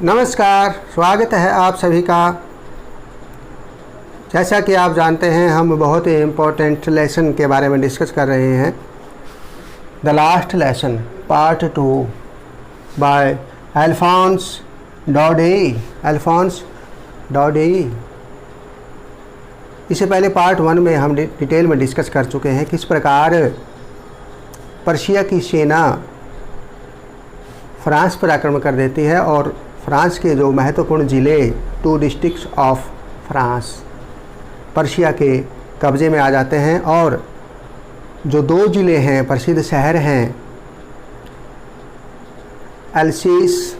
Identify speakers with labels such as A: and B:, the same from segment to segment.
A: नमस्कार, स्वागत है आप सभी का। जैसा कि आप जानते हैं हम बहुत ही इम्पोर्टेंट लेसन के बारे में डिस्कस कर रहे हैं। The last lesson part 2 by Alphonse Daudet. इससे पहले पार्ट 1 में हम डिटेल में डिस्कस कर चुके हैं किस प्रकार पर्शिया की सेना फ्रांस पर आक्रमण कर देती है और फ्रांस के जो महत्वपूर्ण ज़िले 2 डिस्ट्रिक्ट्स ऑफ फ्रांस पर्शिया के कब्ज़े में आ जाते हैं और जो 2 ज़िले हैं, प्रसिद्ध शहर हैं अल्सेस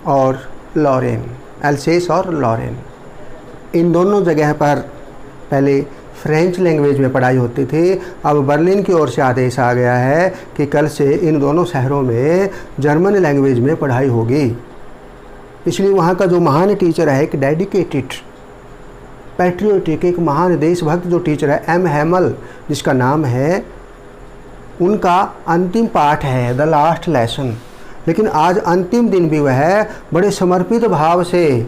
A: और लॉरेन, इन दोनों जगह पर पहले फ्रेंच लैंग्वेज में पढ़ाई होती थी। अब बर्लिन की ओर से आदेश आ गया है कि कल से इन दोनों शहरों में जर्मन लैंग्वेज में पढ़ाई होगी। इसलिए वहाँ का जो महान टीचर है, एक डेडिकेटेड पैट्रियोटिक, एक महान देशभक्त जो टीचर है एम हैमल, जिसका नाम है, उनका अंतिम पाठ है द लास्ट लेसन। लेकिन आज अंतिम दिन भी वह बड़े समर्पित भाव से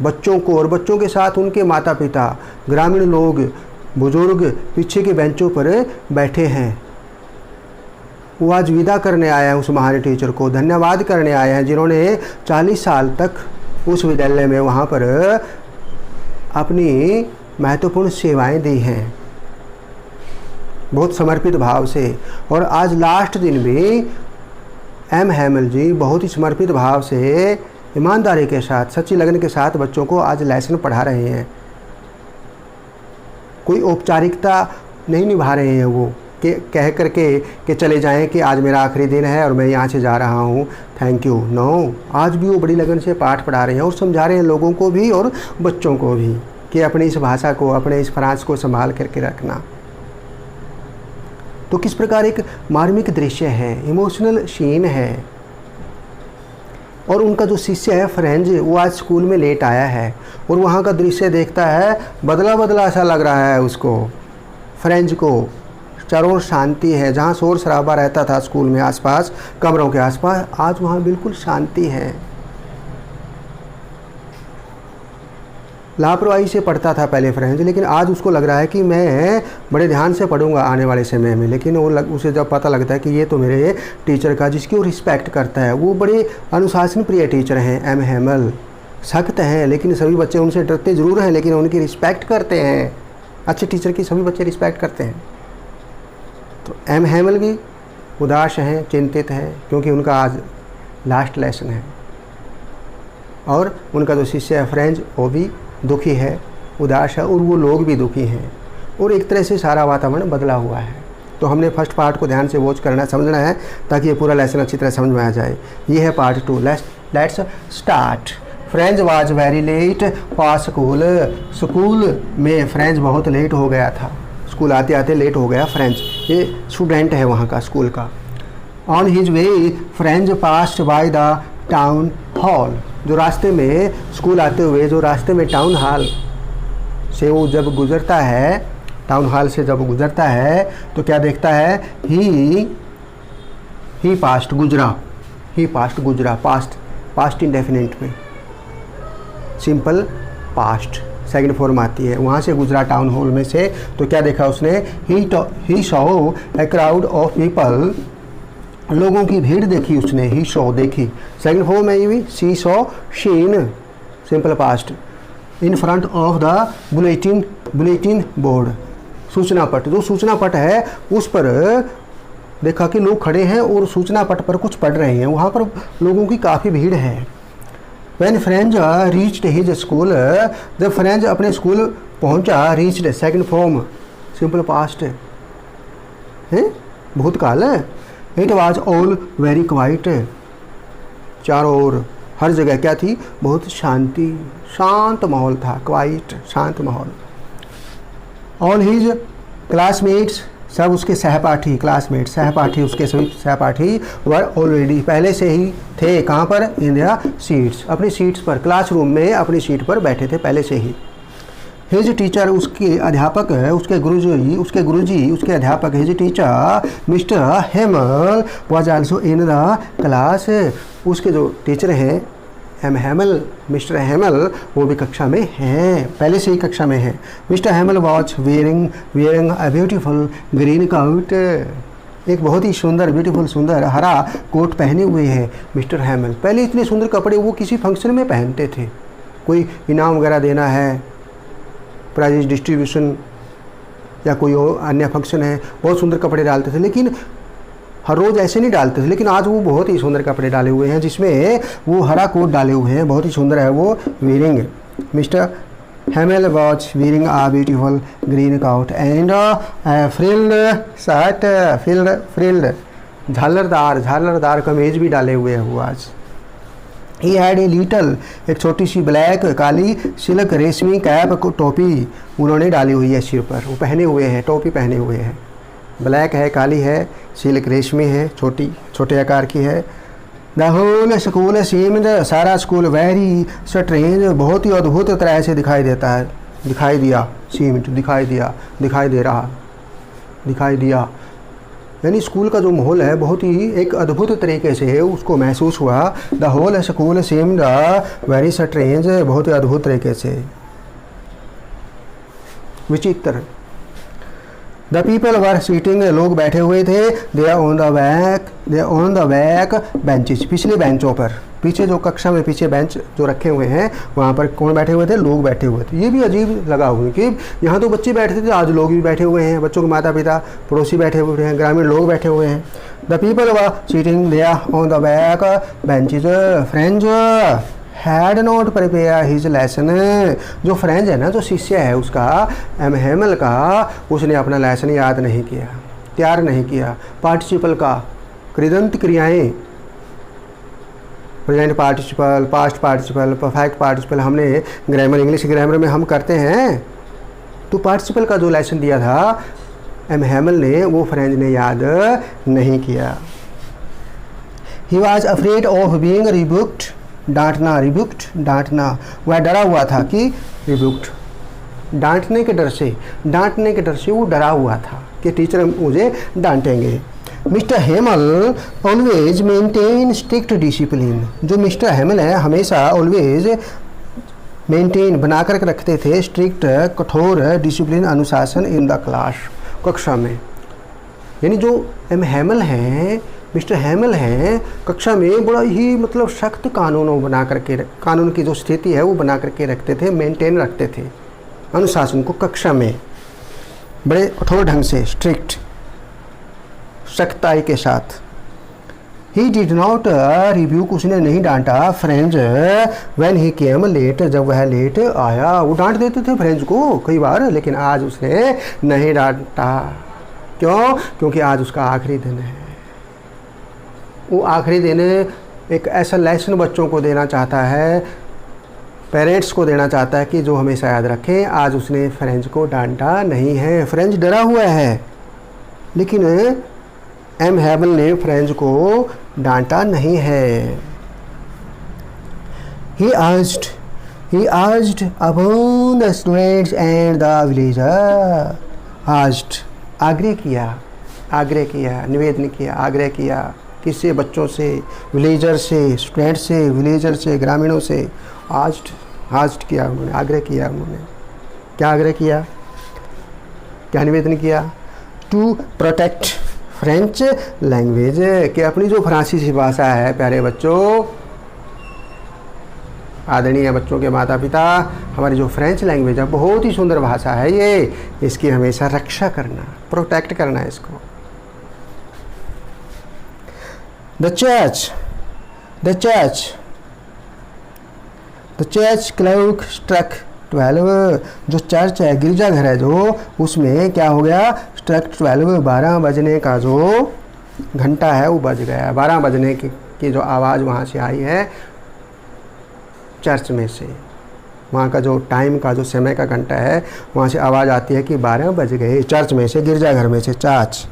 A: बच्चों को और बच्चों के साथ उनके माता पिता, ग्रामीण लोग, बुजुर्ग पीछे के बेंचों पर बैठे हैं। वो आज विदा करने आए हैं उस महान टीचर को, धन्यवाद करने आए हैं जिन्होंने 40 साल तक उस विद्यालय में वहाँ पर अपनी महत्वपूर्ण सेवाएं दी हैं, बहुत समर्पित भाव से। और आज लास्ट दिन भी एम हैमल जी बहुत ही समर्पित भाव से, ईमानदारी के साथ, सच्ची लगन के साथ बच्चों को आज लेसन पढ़ा रहे हैं। कोई औपचारिकता नहीं निभा रहे हैं वो कि कह करके कि चले जाएं कि आज मेरा आखिरी दिन है और मैं यहाँ से जा रहा हूँ, थैंक यू। नो, आज भी वो बड़ी लगन से पाठ पढ़ा रहे हैं और समझा रहे हैं लोगों को भी और बच्चों को भी कि अपनी इस भाषा को, अपने इस फ्रांस को संभाल करके रखना। तो किस प्रकार एक मार्मिक दृश्य है, इमोशनल सीन है। और उनका जो शिष्य है फ्रेंच, वो आज स्कूल में लेट आया है और वहाँ का दृश्य देखता है, बदला बदला सा लग रहा है उसको, फ्रेंच को। चारों ओर शांति है, जहाँ शोर शराबा रहता था स्कूल में आसपास, कमरों के आसपास, आज वहाँ बिल्कुल शांति है। लापरवाही से पढ़ता था पहले फ्रेंच, लेकिन आज उसको लग रहा है कि मैं बड़े ध्यान से पढ़ूंगा आने वाले समय में। लेकिन उसे जब पता लगता है कि ये तो मेरे टीचर का, जिसकी वो रिस्पेक्ट करता है, वो बड़े अनुशासन प्रिय टीचर हैं एम हैमल। सख्त हैं लेकिन सभी बच्चे उनसे डरते ज़रूर हैं, लेकिन उनकी रिस्पेक्ट करते हैं। अच्छे टीचर की सभी बच्चे रिस्पेक्ट करते हैं। तो एम हैमल भी उदास हैं, चिंतित हैं, क्योंकि उनका आज लास्ट लेसन है। और उनका जो शिष्य है फ्रेंच, वो भी दुखी है, उदास है, और वो लोग भी दुखी हैं। और एक तरह से सारा वातावरण बदला हुआ है। तो हमने फर्स्ट पार्ट को ध्यान से वॉच करना, समझना है, ताकि ये पूरा लेसन अच्छी तरह समझ में आ जाए। ये है part 2। Let's start. French was very late for school. School में फ्रेंच बहुत लेट हो गया था, स्कूल आते आते लेट हो गया फ्रेंच। ये स्टूडेंट है वहाँ का, स्कूल का। On his way French passed by the town hall. जो रास्ते में स्कूल आते हुए, जो रास्ते में टाउन हॉल से वो जब गुजरता है, टाउन हॉल से जब गुजरता है तो क्या देखता है, ही पास्ट गुजरा, पास्ट इंडेफिनिट में सिंपल पास्ट सेकंड फॉर्म आती है। वहाँ से गुजरा टाउन हॉल में से, तो क्या देखा उसने, he saw a crowd of people. लोगों की भीड़ देखी उसने, ही सॉ देखी, सेकंड फॉर्म में भी see saw, seen simple past, in front of the bulletin board, सूचना पट। जो सूचना पट है उस पर देखा कि लोग खड़े हैं और सूचना पट पर कुछ पढ़ रहे हैं। वहाँ पर लोगों की काफ़ी भीड़ है। When French reached his school, जब फ्रेंच अपने स्कूल पहुँचा, reached second form simple past है, भूतकाल है। It was all very quite, चारों ओर हर जगह क्या थी, बहुत शांत माहौल था, क्वाइट शांत माहौल। ऑल हिज क्लासमेट्स, सब उसके सहपाठी, सहपाठी उसके सभी सहपाठी वर ऑलरेडी, पहले से ही थे, कहाँ पर, इन देयर सीट्स, अपनी सीट्स पर, क्लासरूम में अपनी सीट पर बैठे थे पहले से ही। हिज टीचर उसके अध्यापक, उसके गुरुजी उसके अध्यापक, his teacher mister Hamel was also in the class. उसके जो टीचर हैं हेमल, मिस्टर हेमल, वो भी कक्षा में हैं, पहले से ही कक्षा में हैं। Mister Hamel was wearing a beautiful green coat, एक बहुत ही सुंदर ब्यूटीफुल सुंदर हरा कोट पहने हुए हैं मिस्टर हेमल। पहले इतने सुंदर कपड़े वो किसी फंक्शन में पहनते थे, कोई इनाम वगैरह देना है, प्राइज डिस्ट्रीब्यूशन या कोई अन्य फंक्शन है, बहुत सुंदर कपड़े डालते थे, लेकिन हर रोज़ ऐसे नहीं डालते थे। लेकिन आज वो बहुत ही सुंदर कपड़े डाले हुए हैं, जिसमें वो हरा कोट डाले हुए हैं, बहुत ही सुंदर है वो wearing. Mister Hamel was wearing a beautiful green coat and frilled shirt, frilled झालरदार कमीज भी डाले हुए हैं वो आज। ही हैड ए लिटल, एक छोटी सी ब्लैक काली सिल्क रेशमी कैप को टोपी उन्होंने डाली हुई है सिर पर, वो पहने हुए हैं, टोपी पहने हुए हैं, ब्लैक है, काली है, सिल्क रेशमी है, छोटे आकार की है। द होल स्कूल सीम्ड, सारा स्कूल वेरी स्ट्रेंज, बहुत ही अद्भुत तरह से दिखाई देता है, दिखाई दिया, सीम्ड दिखाई दिया, दिखाई दे रहा, दिखाई दिया, यानी स्कूल का जो माहौल है बहुत ही एक अद्भुत तरीके से उसको महसूस हुआ। The whole school seemed very strange, बहुत ही अद्भुत तरीके से, विचित्र। द पीपल वर सीटिंग, लोग बैठे हुए थे, दे ऑन द बैक बेंचेस, पिछले बेंचों पर, पीछे जो कक्षा में पीछे बेंच जो रखे हुए हैं वहाँ पर कौन बैठे हुए थे, लोग बैठे हुए थे। ये भी अजीब लगा हुआ कि यहाँ तो बच्चे बैठे थे, आज लोग भी बैठे हुए हैं, बच्चों के माता पिता पड़ोसी बैठे हुए हैं, ग्रामीण लोग बैठे हुए हैं। The people were sitting there on the back benches, French had not prepare his lesson, जो फ्रेंच है ना, जो शिष्य है उसका हेमल का, उसने अपना लेसन याद नहीं किया, तैयार नहीं किया। पार्टिसिपल का कृदंत क्रियाएं, present participle, past participle, perfect participle, हमने ग्रामर इंग्लिश ग्रामर में हम करते हैं, तो पार्टिसिपल का जो लेसन दिया था हेमल ने, वो फ्रेंच ने याद नहीं किया। He was afraid of being rebuked, डांटना, रिबुक्ड डांटना, वह डरा हुआ था कि रिबुक्ड डांटने के डर से वो डरा हुआ था कि टीचर मुझे डांटेंगे। Mister Hemal always maintain strict discipline, जो मिस्टर हेमल है हमेशा ऑलवेज मेंटेन बनाकर रखते थे स्ट्रिक्ट कठोर डिसिप्लिन अनुशासन इन द क्लास, कक्षा में। यानी जो हेमल हैं, मिस्टर हेमल हैं, कक्षा में बड़ा ही मतलब सख्त कानून बना करके, कानून की जो स्थिति है वो बना करके रखते थे, मेंटेन रखते थे अनुशासन को कक्षा में, बड़े कठोर ढंग से, स्ट्रिक्ट, सख्ताई के साथ। ही डिड नॉट रिब्यूक, उसने नहीं डांटा French when he came late, जब वह लेट आया। वो डांट देते थे फ्रेंच को कई बार, लेकिन आज उसने नहीं डांटा। क्यों? क्योंकि आज उसका आखिरी दिन है। वो आखिरी दिन एक ऐसा लेसन बच्चों को देना चाहता है, पेरेंट्स को देना चाहता है कि जो हमेशा याद रखें। आज उसने फ्रेंच को डांटा नहीं है, फ्रेंच डरा हुआ है, लेकिन हेमल ने फ्रेंच को डांटा नहीं है। He asked upon the students and the villager, asked, आग्रह किया, निवेदन किया, आग्रह किया, किससे? बच्चों से, विलेजर से, स्टूडेंट से, विलेजर से, ग्रामीणों से। आस्ड किया उन्होंने, आग्रह किया उन्होंने। क्या आग्रह किया, क्या निवेदन किया? टू प्रोटेक्ट फ्रेंच लैंग्वेज, कि अपनी जो फ्रांसीसी भाषा है, प्यारे बच्चों, आदरणीय बच्चों के माता पिता, हमारी जो फ्रेंच लैंग्वेज है बहुत ही सुंदर भाषा है ये, इसकी हमेशा रक्षा करना, प्रोटेक्ट करना है इसको। द चर्च क्लॉक स्ट्रक 12, जो चर्च है, गिरजाघर है जो, उसमें क्या हो गया? स्ट्रक 12, 12 बजने का जो घंटा है वो बज गया। 12 बजने की जो आवाज़ वहाँ से आई है चर्च में से, वहाँ का जो टाइम का जो समय का घंटा है वहाँ से आवाज़ आती है कि 12 बज गए, चर्च में से, गिरजाघर में से, church.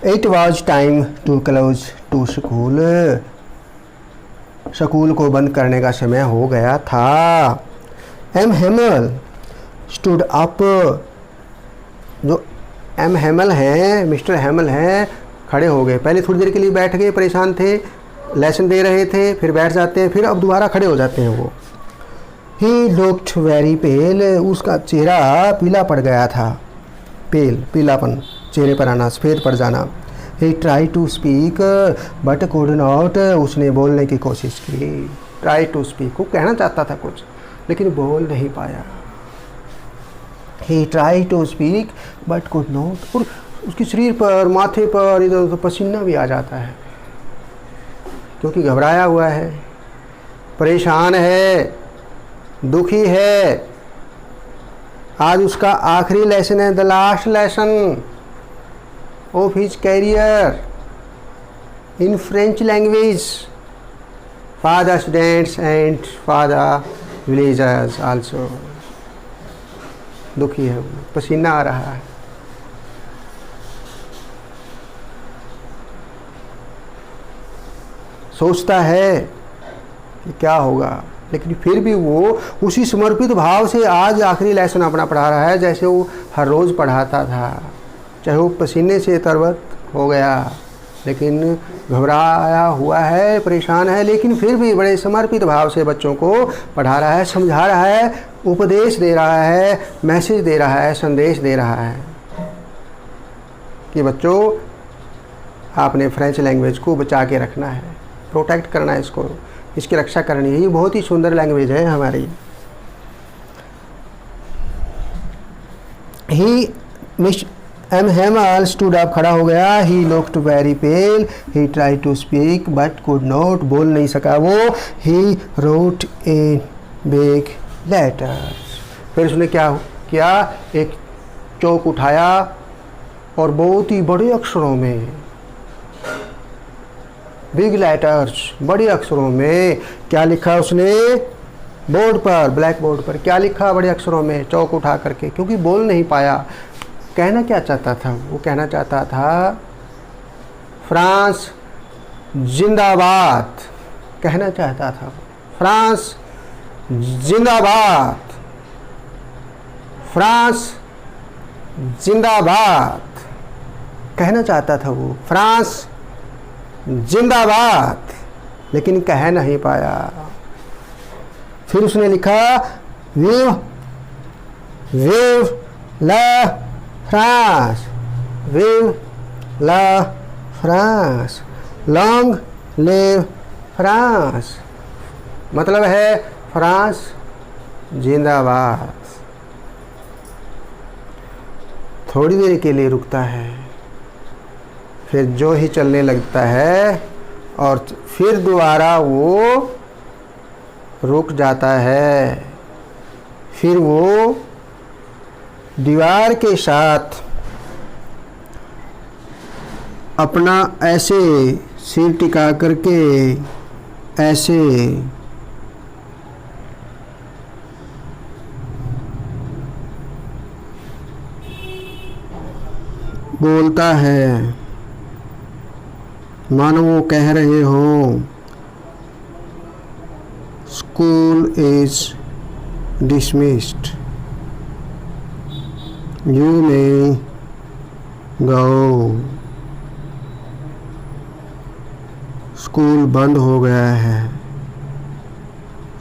A: It was time to close to school, school को बंद करने का समय हो गया था। Hemal stood up. जो एम हैमल हैं, मिस्टर हैमल हैं, खड़े हो गए। पहले थोड़ी देर के लिए बैठ गए, परेशान थे, लेसन दे रहे थे, फिर बैठ जाते हैं, फिर अब दोबारा खड़े हो जाते हैं वो। ही लुक्ड वेरी पेल, उसका चेहरा पीला पड़ गया था। पेल, पीलापन, चेहरे पर आना, सफ़ेद पड़ जाना। He try to speak but could not, उसने बोलने की कोशिश की। ट्राई टू स्पीक, वो कहना चाहता था कुछ लेकिन बोल नहीं पाया। He try to speak but could not, और उसके शरीर पर, माथे पर इधर उधर पसीना भी आ जाता है क्योंकि घबराया हुआ है, परेशान है, दुखी है। आज उसका आखिरी लेसन है, the last lesson of his career in French language for the students and for the villagers also. दुखी है, पसीना आ रहा है। सोचता है कि क्या होगा, लेकिन फिर भी वो उसी समर्पित भाव से आज आखिरी लेसन अपना पढ़ा रहा है जैसे वो हर रोज़ पढ़ाता था। चाहे वो पसीने से तरबत हो गया, लेकिन घबराया हुआ है, परेशान है, लेकिन फिर भी बड़े समर्पित भाव से बच्चों को पढ़ा रहा है, समझा रहा है, उपदेश दे रहा है, मैसेज दे रहा है, संदेश दे रहा है कि बच्चों आपने फ्रेंच लैंग्वेज को बचा के रखना है, प्रोटेक्ट करना है, इसको, इसकी रक्षा करनी है। ये बहुत ही सुंदर लैंग्वेज है हमारी। He M Hamel stood up, खड़ा हो गया। He looked very pale, he try to speak but could not, बोल नहीं सका वो। He wrote a big letter, फिर उसने क्या किया, एक चौक उठाया और बहुत ही बड़े अक्षरों में, बिग लेटर्स, बड़े अक्षरों में क्या लिखा उसने, बोर्ड पर, ब्लैक बोर्ड पर क्या लिखा बड़े अक्षरों में, चौक उठा करके, क्योंकि बोल नहीं पाया। कहना क्या चाहता था वो? कहना चाहता था फ्रांस जिंदाबाद, कहना चाहता था फ्रांस जिंदाबाद, फ्रांस जिंदाबाद, कहना चाहता था वो फ्रांस जिंदाबाद, लेकिन कह नहीं पाया। फिर उसने लिखा विव विव ला फ्रांस, विव ला फ्रांस, लॉन्ग लिव फ्रांस, मतलब है फ्रांस जिंदाबाद। थोड़ी देर के लिए रुकता है, फिर जो ही चलने लगता है और फिर दोबारा वो रुक जाता है। फिर वो दीवार के साथ अपना ऐसे सिर टिका करके ऐसे बोलता है, मानो वो कह रहे हों school is dismissed, you may go, school बंद हो गया है,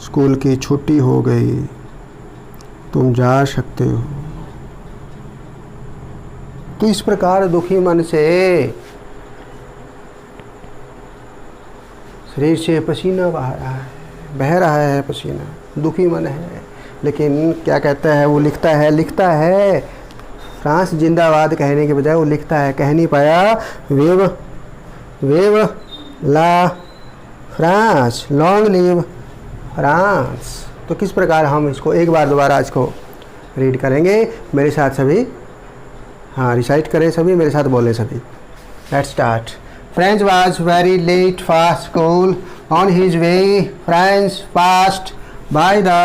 A: स्कूल की छुट्टी हो गई, तुम जा सकते हो। तो इस प्रकार दुखी मन से, शरीर से पसीना बह रहा है पसीना, दुखी मन है, लेकिन क्या कहता है वो, लिखता है फ्रांस जिंदाबाद कहने के बजाय वो लिखता है, कह नहीं पाया विव विव ला फ्रांस, लॉन्ग लिव फ्रांस। तो किस प्रकार हम इसको एक बार दोबारा इसको रीड करेंगे, मेरे साथ सभी, हाँ रिसाइट करें सभी, मेरे साथ बोलें सभी। Let's start. Franz was very late for school. On his way, Franz passed by the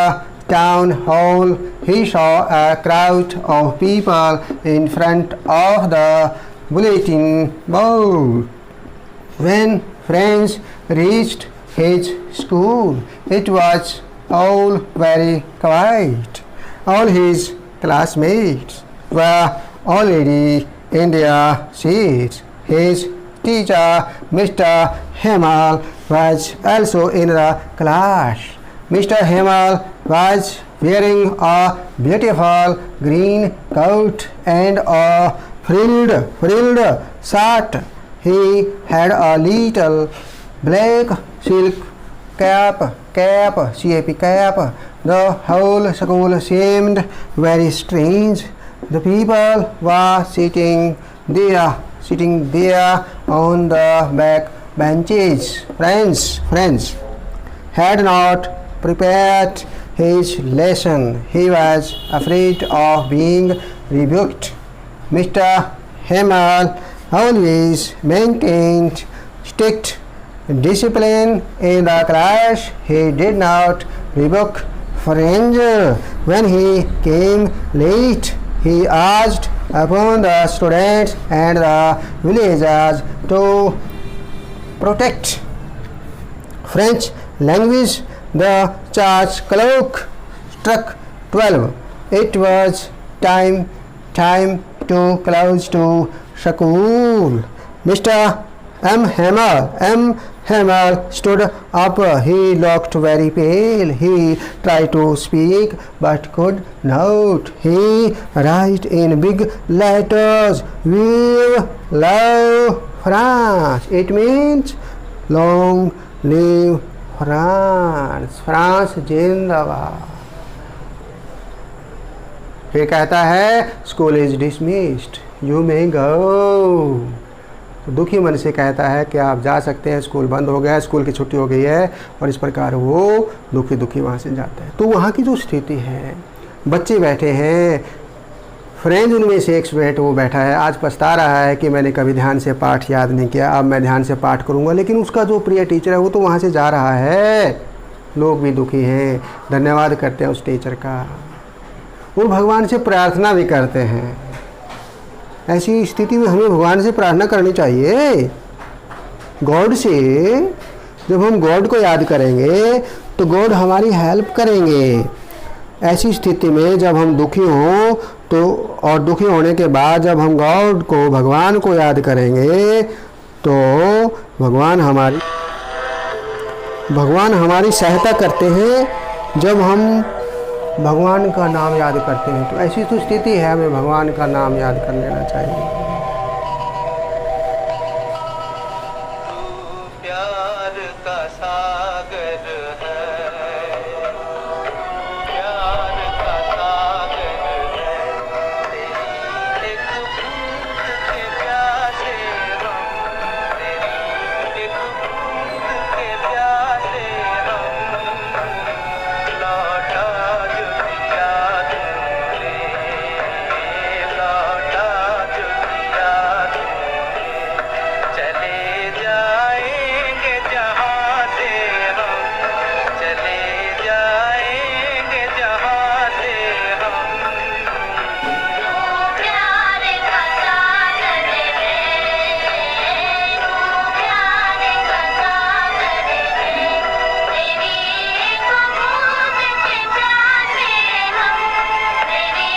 A: town hall. He saw a crowd of people in front of the bulletin board. When Franz reached his school, it was all very quiet. All his classmates were already in their seats. His teacher, Mr. Hemal, was also in the class. Mr. Hemal was wearing a beautiful green coat and a frilled shirt. He had a little black silk cap. The whole school seemed very strange. The people were sitting there on the back benches. Friends had not prepared his lesson. He was afraid of being rebuked. Mr. Hemal always maintained strict discipline in the class. He did not rebuke friends when he came late. He asked upon the students and the villagers to protect French language. The church clock struck 12. It was time to close to school. Mr. M. Hemal stood up. He looked very pale. He tried to speak but could not. He wrote in big letters, "Vive la France." It means long live France. France जिंदाबाद। फिर कहता है school is dismissed, you may go. तो दुखी मन से कहता है कि आप जा सकते हैं, स्कूल बंद हो गया है, स्कूल की छुट्टी हो गई है। और इस प्रकार वो दुखी वहाँ से जाता है। तो वहाँ की जो स्थिति है, बच्चे बैठे हैं, फ्रेंड उनमें से एक स्टूडेंट वो बैठा है, आज पछता रहा है कि मैंने कभी ध्यान से पाठ याद नहीं किया, अब मैं ध्यान से पाठ करूँगा। लेकिन उसका जो प्रिय टीचर है वो तो वहाँ से जा रहा है। लोग भी दुखी हैं, धन्यवाद करते हैं उस टीचर का, वो भगवान से प्रार्थना भी करते हैं। ऐसी स्थिति में हमें भगवान से प्रार्थना करनी चाहिए, गॉड से। जब हम गॉड को याद करेंगे तो गॉड हमारी हेल्प करेंगे। ऐसी स्थिति में जब हम दुखी हों तो, और दुखी होने के बाद जब हम गॉड को, भगवान को याद करेंगे तो भगवान हमारी सहायता करते हैं। जब हम भगवान का नाम याद करते हैं तो ऐसी तो स्थिति है, हमें भगवान का नाम याद कर लेना चाहिए।
B: प्यार का सागर है, प्यार का सागर है, तेरी एक बूंद के प्यासे हम, तेरी एक बूंद के प्यासे हम, लौटा जो दिया तुमने, लौटा जो दिया तुमने, चले जाएंगे जहाँ से हम, चले जाएंगे जहाँ से हम।
C: प्यार का सागर है, प्यार का सागर है, तेरी एक बूंद के प्यासे हम, तेरी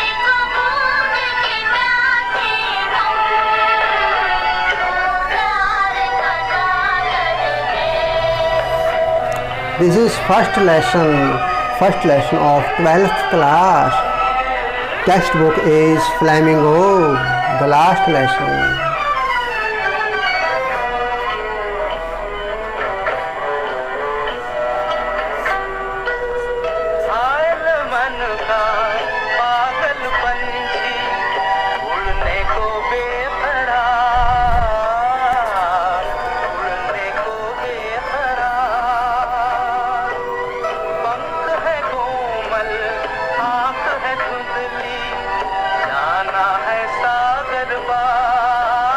C: एक बूंद के प्यासे हम। प्यार का सागर है।
A: This is first lesson of 12th class. Textbook is Flamingo, the last lesson.
B: हाल मन का पागल पंछी, उड़ने को बेकरार, उड़ने को बेकरार। पंख है कोमल, आँख है धुंधली, जाना है सागर पार,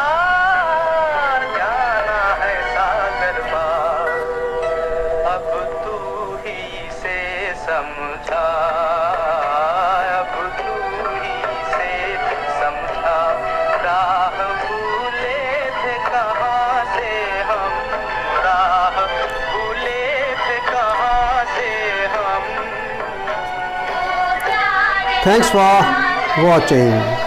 A: थैंक्स फॉर वॉचिंग।